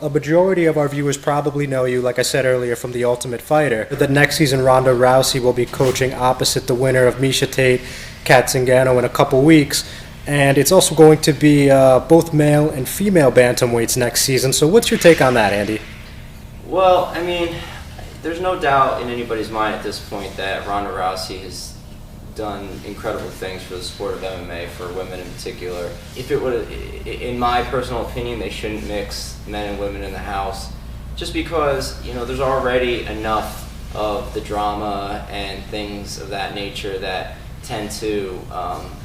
a majority of our viewers probably know you, like I said earlier, from The Ultimate Fighter. The next season, Ronda Rousey will be coaching opposite the winner of Miesha Tate, Kat Zingano, in a couple weeks. And it's also going to be both male and female bantamweights next season. So what's your take on that, Andy? Well, I mean, there's no doubt in anybody's mind at this point that Ronda Rousey has done incredible things for the sport of MMA, for women in particular. If it would, in my personal opinion, they shouldn't mix men and women in the house, just because, you know, there's already enough of the drama and things of that nature that tend to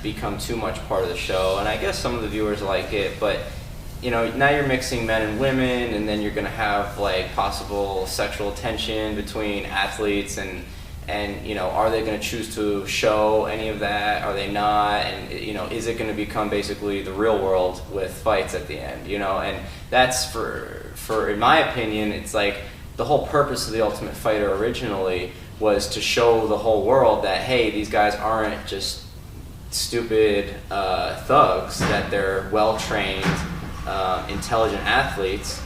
become too much part of the show. And I guess some of the viewers like it, but you know, now you're mixing men and women, and then you're going to have like possible sexual tension between athletes, and you know, are they going to choose to show any of that? Are they not? And you know, is it going to become basically the real world with fights at the end? You know, and that's for in my opinion, it's like the whole purpose of The Ultimate Fighter originally was to show the whole world that, hey, these guys aren't just stupid thugs, that they're well-trained, intelligent athletes.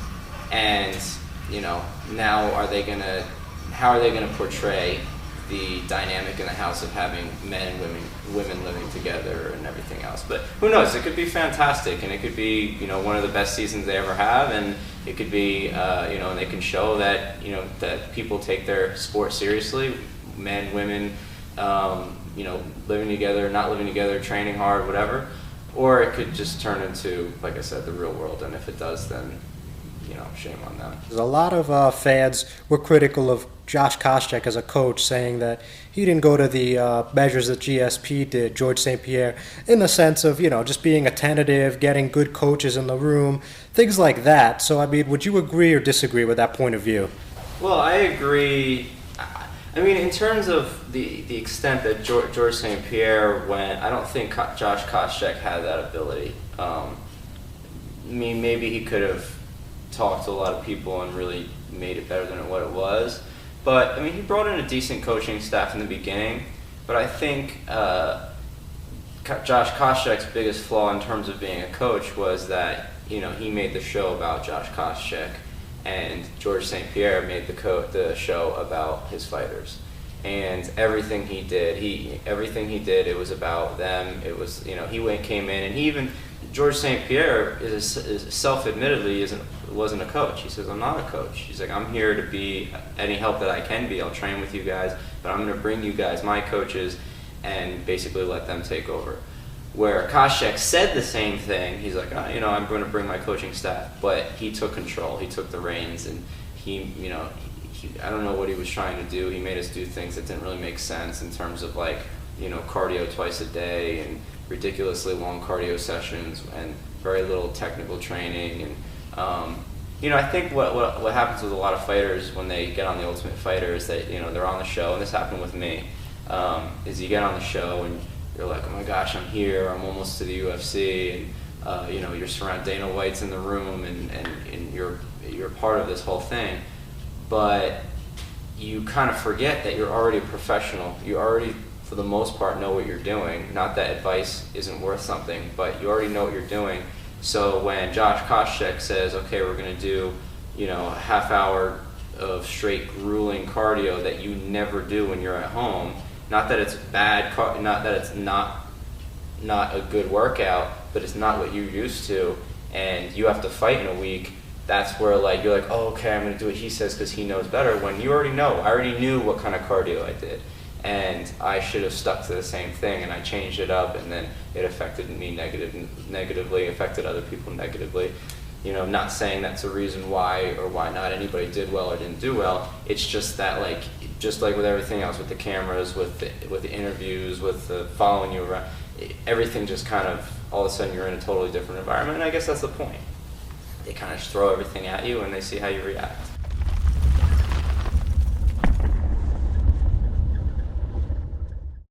And you know, now how are they gonna portray the dynamic in the house of having men and women living together and everything else? But who knows, it could be fantastic, and it could be, you know, one of the best seasons they ever have, and it could be, you know, and they can show that, you know, that people take their sport seriously, men, women, you know, living together, not living together, training hard, whatever. Or it could just turn into, like I said, the real world, and if it does, then, you know, shame on them. There's a lot of fans were critical of Josh Koscheck as a coach, saying that he didn't go to the measures that GSP did, George St-Pierre, in the sense of, you know, just being attentive, getting good coaches in the room, things like that. So, I mean, would you agree or disagree with that point of view? Well, I agree. I mean, in terms of the extent that George St-Pierre went, I don't think Josh Koscheck had that ability. I mean, maybe he could have talked to a lot of people and really made it better than what it was. But, I mean, he brought in a decent coaching staff in the beginning, but I think Josh Koscheck's biggest flaw in terms of being a coach was that, you know, he made the show about Josh Koscheck, and George St-Pierre made the show about his fighters. And everything he did, it was about them. It was, you know, came in, and he even, George St-Pierre is self-admittedly wasn't a coach. He says, I'm not a coach. He's like, I'm here to be any help that I can be. I'll train with you guys, but I'm going to bring you guys my coaches and basically let them take over. Where Koscheck said the same thing, he's like, oh, you know, I'm going to bring my coaching staff, but he took control, he took the reins, and he, you know, I don't know what he was trying to do. He made us do things that didn't really make sense in terms of, like, you know, cardio twice a day and ridiculously long cardio sessions and very little technical training. And you know, I think what happens with a lot of fighters when they get on The Ultimate Fighter is that, you know, they're on the show, and this happened with me, is you get on the show and you're like, oh my gosh, I'm here, I'm almost to the UFC, and you know, you're surrounded, Dana White's in the room, and you're part of this whole thing, but you kind of forget that you're already a professional. You already, for the most part, know what you're doing. Not that advice isn't worth something, but you already know what you're doing. So when Josh Koscheck says, okay, we're going to do, you know, a half hour of straight grueling cardio that you never do when you're at home, not that it's bad, not that it's not a good workout, but it's not what you're used to, and you have to fight in a week, that's where, like, you're like, oh, okay, I'm going to do what he says because he knows better, when you already know. I already knew what kind of cardio I did, and I should have stuck to the same thing, and I changed it up, and then it affected me negatively, affected other people negatively. You know, not saying that's a reason why or why not anybody did well or didn't do well. It's just that, like, just like with everything else, with the cameras, with the interviews, with the following you around, everything just kind of, all of a sudden you're in a totally different environment, and I guess that's the point. They kind of just throw everything at you and they see how you react.